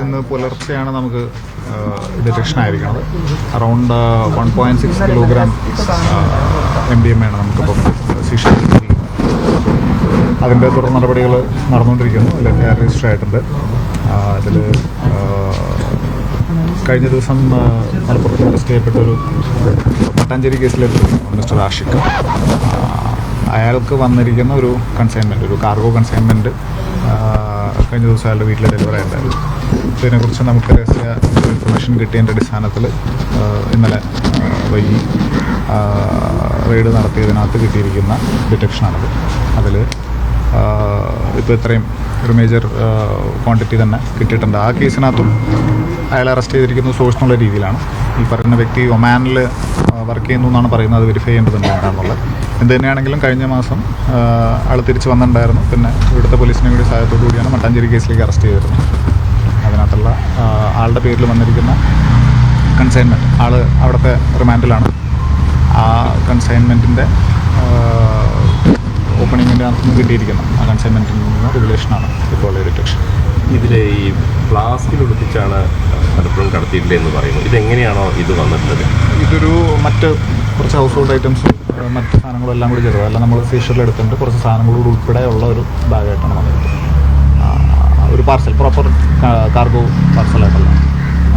ഇന്ന് പുലർച്ചെയാണ് നമുക്ക് ഡിറ്റക്ഷൻ ആയിരിക്കുന്നത്. അറൗണ്ട് 1.6 കിലോഗ്രാം MDMA ആണ് നമുക്കിപ്പം സീഷ്. അതിൻ്റെ തുടർ നടപടികൾ നടന്നുകൊണ്ടിരിക്കുന്നു. അതിൽ രജിസ്റ്റർ ആയിട്ടുണ്ട്. അതിൽ കഴിഞ്ഞ ദിവസം മലപ്പുറത്ത് അറസ്റ്റ് ചെയ്യപ്പെട്ടൊരു മട്ടാഞ്ചേരി കേസിലെ മിസ്റ്റർ ആഷിഖ്, അയാൾക്ക് വന്നിരിക്കുന്ന ഒരു കൺസൈൻമെൻറ്റ്, ഒരു കാർഗോ കൺസൈൻമെൻറ്റ് കഴിഞ്ഞ ദിവസം അയാളുടെ വീട്ടിൽ ഡെലിവറി ആയിട്ടുണ്ടായിരുന്നു. ഇതിനെക്കുറിച്ച് നമുക്ക് രഹസ്യ ഇൻഫർമേഷൻ കിട്ടിയതിൻ്റെ അടിസ്ഥാനത്തിൽ ഇന്നലെ വൈകി റെയ്ഡ് നടത്തിയതിനകത്ത് കിട്ടിയിരിക്കുന്ന ഡിറ്റക്ഷനാണത്. അതിൽ ഇപ്പോൾ ഇത്രയും ഒരു മേജർ ക്വാണ്ടിറ്റി തന്നെ കിട്ടിയിട്ടുണ്ട്. ആ കേസിനകത്തും അയാളെ അറസ്റ്റ് ചെയ്തിരിക്കുന്നത് സോഴ്സ് എന്നുള്ള രീതിയിലാണ്. ഈ പറയുന്ന വ്യക്തി ഒമാനിൽ വർക്ക് ചെയ്യുന്നു എന്നാണ് പറയുന്നത്. അത് വെരിഫൈ ചെയ്യേണ്ടതുണ്ട് എന്താണെന്നുള്ളത്. എന്ത് തന്നെയാണെങ്കിലും കഴിഞ്ഞ മാസം ആൾ തിരിച്ച് വന്നിട്ടുണ്ടായിരുന്നു. പിന്നെ ഇവിടുത്തെ പോലീസിനെ കൂടി സഹായത്തോടു കൂടിയാണ് മട്ടാഞ്ചേരി കേസിലേക്ക് അറസ്റ്റ് ചെയ്തിരുന്നത്. അതിനകത്തുള്ള ആളുടെ പേരിൽ വന്നിരിക്കുന്ന കൺസൈൻമെൻറ്റ്, ആൾ അവിടുത്തെ റിമാൻഡിലാണ്. ആ കൺസൈൻമെൻറ്റിൻ്റെ ഓപ്പണിങ്ങിൻ്റെ അകത്ത് കിട്ടിയിരിക്കുന്നത് ആ കൺസൈൻമെൻറ്റിൽ നിന്ന് റെഗുലേഷനാണ് ഇപ്പോൾ ഡിറ്റക്ഷൻ. ഇതിൽ ഈ ഫ്ലാസ്കിൽ ഒളിപ്പിച്ചാണ് പലപ്പോഴും കടത്തിയിട്ടില്ല എന്ന് പറയുന്നു. ഇതെങ്ങനെയാണോ ഇത് വന്നിട്ടുള്ളത്? ഇതൊരു മറ്റ് കുറച്ച് ഹൗസ് ഹോൾഡ് ഐറ്റംസും മറ്റ് സാധനങ്ങളും എല്ലാം കൂടി ചേർത്ത്, അല്ല നമ്മൾ സീഷറിൽ എടുത്തിട്ട് കുറച്ച് സാധനങ്ങളോട് ഉൾപ്പെടെയുള്ള ഒരു ബാഗായിട്ടാണ് വന്നിട്ട് ഒരു പാർസൽ, പ്രോപ്പർ കാർഗോ പാർസലായിട്ടല്ല.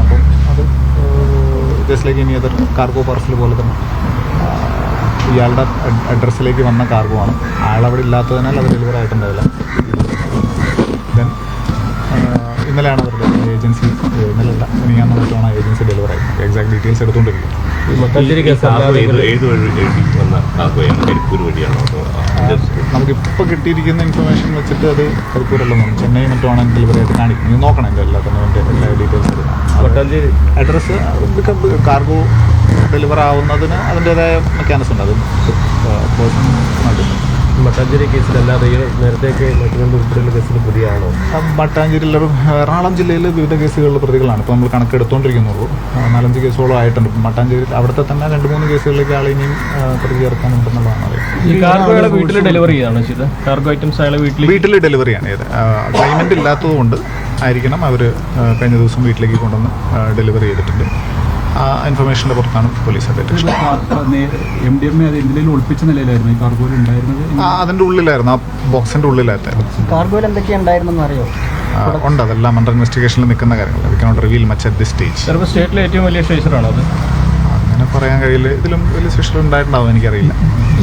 അപ്പം അത് ജസ്റ്റിലേക്ക് ഇനി അതൊരു കാർഗോ പാർസൽ പോലെ തന്നെ ഇയാളുടെ അഡ്രസ്സിലേക്ക് വന്ന കാർഗോ ആണ്. അയാളവിടെ ഇല്ലാത്തതിനാൽ അത് ഡെലിവറി ആയിട്ടുണ്ടാവില്ല. ദെൻ ഇന്നലെയാണ് അവരുടെ ഏജൻസി, ഇന്നലെയല്ല ഇനിയാന്ന് മറ്റാണ് ഏജൻസി ഡെലിവറി ആയത്. എക്സാക്ട് ഡീറ്റെയിൽസ് എടുത്തുകൊണ്ടിരിക്കും. നമുക്കിപ്പോൾ കിട്ടിയിരിക്കുന്ന ഇൻഫർമേഷൻ വെച്ചിട്ട് അത് കരിപ്പൂരല്ല, ചെന്നൈ മറ്റുമാണ് ഡെലിവറി ആയിട്ട് കാണിക്കുന്നത്. നോക്കണം എൻ്റെ എല്ലാത്തിനും എൻ്റെ എല്ലാ ഡീറ്റെയിൽസ് എടുക്കണം. അഡ്രസ്സ് കാർഗോ ഡെലിവർ ആവുന്നതിന് അതിൻ്റേതായ മെക്കാനിസം ഉണ്ട്. അത് പേഴ്സൺ നടത്തുന്നു. മട്ടാഞ്ചേരി കേസിലല്ലാതെ നേരത്തെയൊക്കെ ഉൾപ്പെടെയുള്ള കേസിൽ പ്രതിയാണോ? മട്ടാഞ്ചേരിയിലെ എറണാകുളം ജില്ലയിൽ വിവിധ കേസുകളിൽ പ്രതികളാണ് ഇപ്പോൾ നമ്മൾ കണക്കെടുത്തുകൊണ്ടിരിക്കുന്നുള്ളൂ. 4-5 കേസുകളോ ആയിട്ടുണ്ട്. മട്ടാഞ്ചേരി അവിടുത്തെ തന്നെ 2-3 കേസുകളിലേക്ക് ആളെ ഇനിയും പ്രതി ചേർക്കാനുണ്ടെന്നുള്ളതാണ് അറിയാം. വീട്ടിൽ ഡെലിവറി ചെയ്താണ് ചെയ്തത്. കാർഗോ ഐറ്റംസ് അയാളെ വീട്ടിൽ ഡെലിവറിയാണ് ചെയ്തത്. ക്ലൈമൻ്റ് ഇല്ലാത്തതുകൊണ്ട് ആയിരിക്കണം അവർ കഴിഞ്ഞ ദിവസം വീട്ടിലേക്ക് കൊണ്ടുവന്ന് ഡെലിവറി ചെയ്തിട്ടുണ്ട്. ആ ഇൻഫർമേഷൻ്റെ പുറത്താണ് പോലീസ് ഡിറ്റക്ഷൻ. MDMA അത് എന്തിലും ഒളിപ്പിച്ച നിലയിലായിരുന്നു ഈ കാർഗോയിൽ ഉണ്ടായിരുന്നത്? അതിൻ്റെ ഉള്ളിലായിരുന്നു, ആ ബോക്സിൻ്റെ ഉള്ളിലായിരുന്നു. കാർഗോയിൽ എന്തൊക്കെയാണ് ഉണ്ടായിരുന്നെന്ന് അറിയോ? ഉണ്ട്, അതെല്ലാം അണ്ടർ ഇൻവെസ്റ്റിഗേഷനിൽ നിൽക്കുന്ന കാര്യങ്ങൾ. We cannot reveal much at this stage. സ്റ്റേറ്റിലെ ഏറ്റവും വലിയ ഷെയ്സറാണോ അത്? അങ്ങനെ പറയാൻ കഴിയില്ല. ഇതിലും വലിയ സെഷൻ ഉണ്ടായിട്ടുണ്ടാവും, എനിക്കറിയില്ല.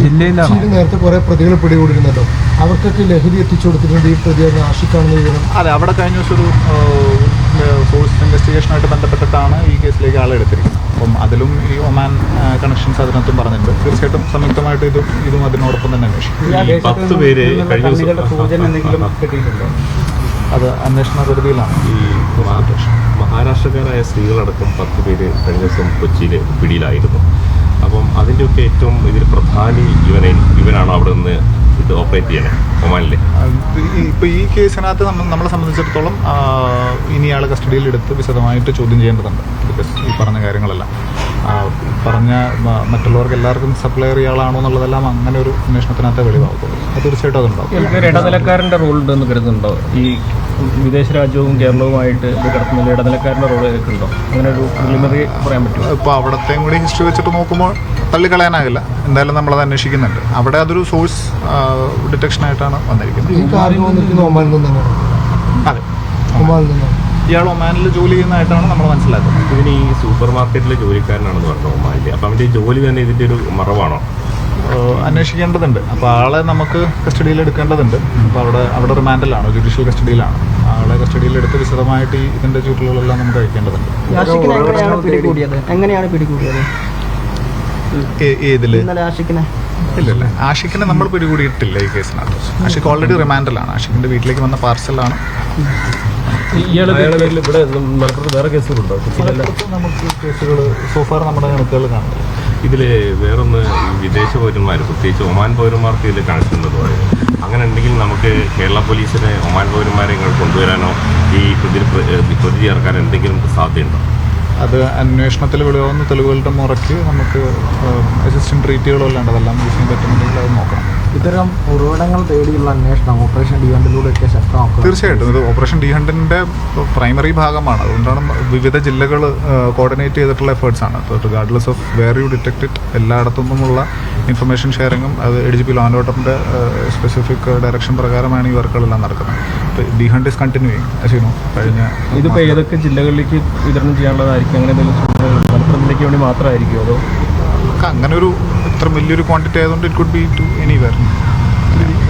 ജില്ലയിലാണ് നേരത്തെ കുറെ പ്രതികൾ പിടികൂടിയിരുന്നല്ലോ, അവർക്കൊക്കെ ലഹരി എത്തിച്ചു കൊടുത്തിട്ടുണ്ട് ഈ പ്രതിയാണ് ആഷിഖാണെന്ന് വിവരം. അതെ, അവിടെ കഴിഞ്ഞ ദിവസം ഒരു സോഴ്സ് ഇൻവെസ്റ്റിഗേഷനായിട്ട് ബന്ധപ്പെട്ടിട്ടാണ് ഈ കേസിലേക്ക് ആളെ എടുത്തിരിക്കുന്നത്. അപ്പം അതിലും ഈ ഒമാൻ കണക്ഷൻസ് അതിനകത്തും പറഞ്ഞിട്ടുണ്ട്. തീർച്ചയായിട്ടും സംയുക്തമായിട്ട് ഇതും അതിനോടൊപ്പം തന്നെ അന്വേഷിക്കും. 10 പേര് അത് അന്വേഷണ പരിധിയിലാണ്. ഈ മഹാരാഷ്ട്രക്കാരായ സ്ത്രീകളടക്കം 10 പേര് കഴിഞ്ഞ ദിവസം കൊച്ചിയിൽ പിടിയിലായിരുന്നു. അപ്പം അതിൻ്റെയൊക്കെ ഏറ്റവും ഇതിൽ പ്രധാനി ഇവനാണോ അവിടെ നിന്ന് ഇത് ഓപ്പറേറ്റ് ചെയ്യണേ ഒമാനിൽ? ഇപ്പോൾ ഈ കേസിനകത്ത് നമ്മളെ സംബന്ധിച്ചിടത്തോളം ഇനി ആൾ കസ്റ്റഡിയിൽ എടുത്ത് വിശദമായിട്ട് ചോദ്യം ചെയ്യേണ്ടതുണ്ട്. ബിക്കോസ് ഈ പറഞ്ഞ കാര്യങ്ങളെല്ലാം പറഞ്ഞ മറ്റുള്ളവർക്ക് എല്ലാവർക്കും സപ്ലയർ ഇയാളാണോ എന്നുള്ളതെല്ലാം അങ്ങനെ ഒരു അന്വേഷണത്തിനകത്ത് വെളിവാകത്തുള്ളൂ. അത് തീർച്ചയായിട്ടും അതുണ്ടാവും. ഇടനിലക്കാരൻ്റെ റോൾ ഉണ്ടെന്ന് കരുതുന്നുണ്ടോ? ഈ വിദേശ രാജ്യവും കേരളവുമായിട്ട് ഇത് കിടത്തുന്ന ഇടനിലക്കാരൻ്റെ റോൾ ഉണ്ടോ? അങ്ങനെ ഒരു പ്രിലിമിനറി പറയാൻ പറ്റുമോ? ഇപ്പോൾ അവിടത്തെയും കൂടി ഹിസ്റ്ററി വെച്ചിട്ട് നോക്കുമ്പോൾ തള്ളിക്കളയാനാകില്ല. എന്തായാലും നമ്മളത് അന്വേഷിക്കുന്നുണ്ട്. അവിടെ അതൊരു സോഴ്സ് ഡിറ്റക്ഷനായിട്ടാണ് വന്നിരിക്കുന്നത്. അതെ, ഇയാൾ ഒമാനിൽ ജോലി ചെയ്യുന്നതായിട്ടാണ് നമ്മൾ മനസ്സിലാക്കുന്നത്. ഇതിന് ഈ സൂപ്പർ മാർക്കറ്റിലെ ജോലിക്കാരനാണെന്ന് പറഞ്ഞു ഒമാനിൽ. അപ്പം അവൻ്റെ ജോലി തന്നെ ഇതിൻ്റെ ഒരു മറവാണോ? അന്വേഷിക്കേണ്ടതുണ്ട്. അപ്പോൾ ആളെ നമുക്ക് കസ്റ്റഡിയിൽ എടുക്കേണ്ടതുണ്ട്. അപ്പോൾ അവിടെ റിമാൻഡിലാണ്, ജുഡീഷ്യൽ കസ്റ്റഡിയിലാണ്. ആളെ കസ്റ്റഡിയിലെടുത്ത് വിശദമായിട്ട് ഇതിൻ്റെ ചുറ്റുകളെല്ലാം നമുക്ക് കഴിക്കേണ്ടതുണ്ട്. എങ്ങനെയാണ് പിടികൂടിയത്? ഏതില്? ഇല്ലല്ല, ആഷിഖിനെ നമ്മൾ പിടികൂടിയിട്ടില്ല ഈ കേസിനകത്ത്. ആഷിഖ് ഓൾറെഡി റിമാൻഡിലാണ്. ആഷിഖിൻ്റെ വീട്ടിലേക്ക് വന്ന പാർസലാണ്. വേറെ കേസുകളുണ്ടോ? നമുക്ക് കേസുകൾ സോഫാർ നമ്മുടെ കണക്കുകൾ കാണുന്നില്ല. ഇതിൽ വേറൊന്ന് വിദേശ പൗരന്മാർ, പ്രത്യേകിച്ച് ഒമാൻ പൗരന്മാർക്ക് ഇതിൽ കണക്ഷൻ ഉണ്ടെന്ന് പറയുന്നത്. അങ്ങനെ ഉണ്ടെങ്കിൽ നമുക്ക് കേരള പോലീസിനെ ഒമാൻ പൗരന്മാരെ കൊണ്ടുവരാനോ ഈ പ്രതി ചേർക്കാൻ എന്തെങ്കിലും സാധ്യതയുണ്ടോ? അത് അന്വേഷണത്തിൽ വെളിവാകുന്ന തെളിവുകളുടെ മുറയ്ക്ക് നമുക്ക് അസിസ്റ്റന്റ് ട്രീറ്റുകളെല്ലാം ഉണ്ട്. അതെല്ലാം യൂസ് ചെയ്യാൻ പറ്റുന്നുണ്ടെങ്കിൽ അത് നോക്കണം. ഇത്തരം ഉറവിടങ്ങൾ തേടിയുള്ള അന്വേഷണം ഓപ്പറേഷൻ ഡിവൻഡിലൂടെയൊക്കെ ശക്തമാക്കുക. തീർച്ചയായിട്ടും ഇത് ഓപ്പറേഷൻ ഡി ഹണ്ടിൻ്റെ പ്രൈമറി ഭാഗമാണ്. അതുകൊണ്ടാണ് വിവിധ ജില്ലകൾ കോർഡിനേറ്റ് ചെയ്തിട്ടുള്ള എഫേർട്സ് ആണ്. Regardless of where you detect it, എല്ലായിടത്തു നിന്നുമുള്ള ഇൻഫർമേഷൻ ഷെയറിങ്ങും അത് ADGP ലോ ആൻഡ് ഓർഡറിൻ്റെ സ്പെസിഫിക് ഡയറക്ഷൻ പ്രകാരമാണ് ഈ വർക്കുകളെല്ലാം നടക്കുന്നത്. ഡി ഹണ്ട് ഇസ് കണ്ടിന്യൂയിങ് അശ്വിനോ കഴിഞ്ഞ. ഇതിപ്പോൾ ഏതൊക്കെ ജില്ലകളിലേക്ക് വിതരണം ചെയ്യാനുള്ളതായിരിക്കും? അങ്ങനെ എന്തെങ്കിലും സൂചനകൾ മലപ്പുറം ജില്ലയ്ക്ക് വേണ്ടി മാത്രമായിരിക്കുമോ അതോ? അങ്ങനെ ഒരു ഇത്ര വലിയൊരു ക്വാണ്ടിറ്റി ആയതുകൊണ്ട് it could be to anywhere.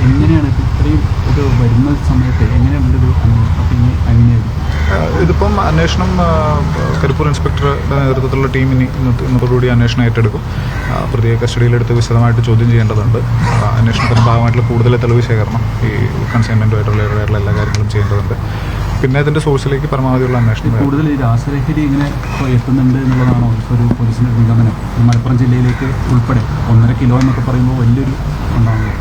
എങ്ങനെയാണ് ഇപ്പോൾ ഇത്രയും ഇത് വരുന്ന സമയത്ത് എങ്ങനെയാണ് ഒരു അന്വേഷണം അങ്ങനെയായിരിക്കും? ഇതിപ്പം അന്വേഷണം കരിപ്പൂർ ഇൻസ്പെക്ടറുടെ നേതൃത്വത്തിലുള്ള ടീം ഇന്നത്തോടുകൂടി അന്വേഷണം ഏറ്റെടുക്കും. പ്രതിയെ കസ്റ്റഡിയിലെടുത്ത് വിശദമായിട്ട് ചോദ്യം ചെയ്യേണ്ടതുണ്ട്. അന്വേഷണത്തിൻ്റെ ഭാഗമായിട്ടുള്ള കൂടുതൽ തെളിവ് ശേഖരണം ഈ കൺസൈൻമെൻറ്റുമായിട്ടുള്ള എല്ലാ കാര്യങ്ങളും ചെയ്യേണ്ടതുണ്ട്. പിന്നെ അതിൻ്റെ സോഴ്സിലേക്ക് പരമാവധിയുള്ള അന്വേഷണം. കൂടുതൽ ഈ രാസലഹരി ഇങ്ങനെ എത്തുന്നുണ്ട് എന്നുള്ളതാണോ ഒരു പോലീസിൻ്റെ നിഗമനം? മലപ്പുറം ജില്ലയിലേക്ക് ഉൾപ്പെടെ 1.5 കിലോ എന്നൊക്കെ പറയുമ്പോൾ വലിയൊരു ഉണ്ടാകുന്നത്.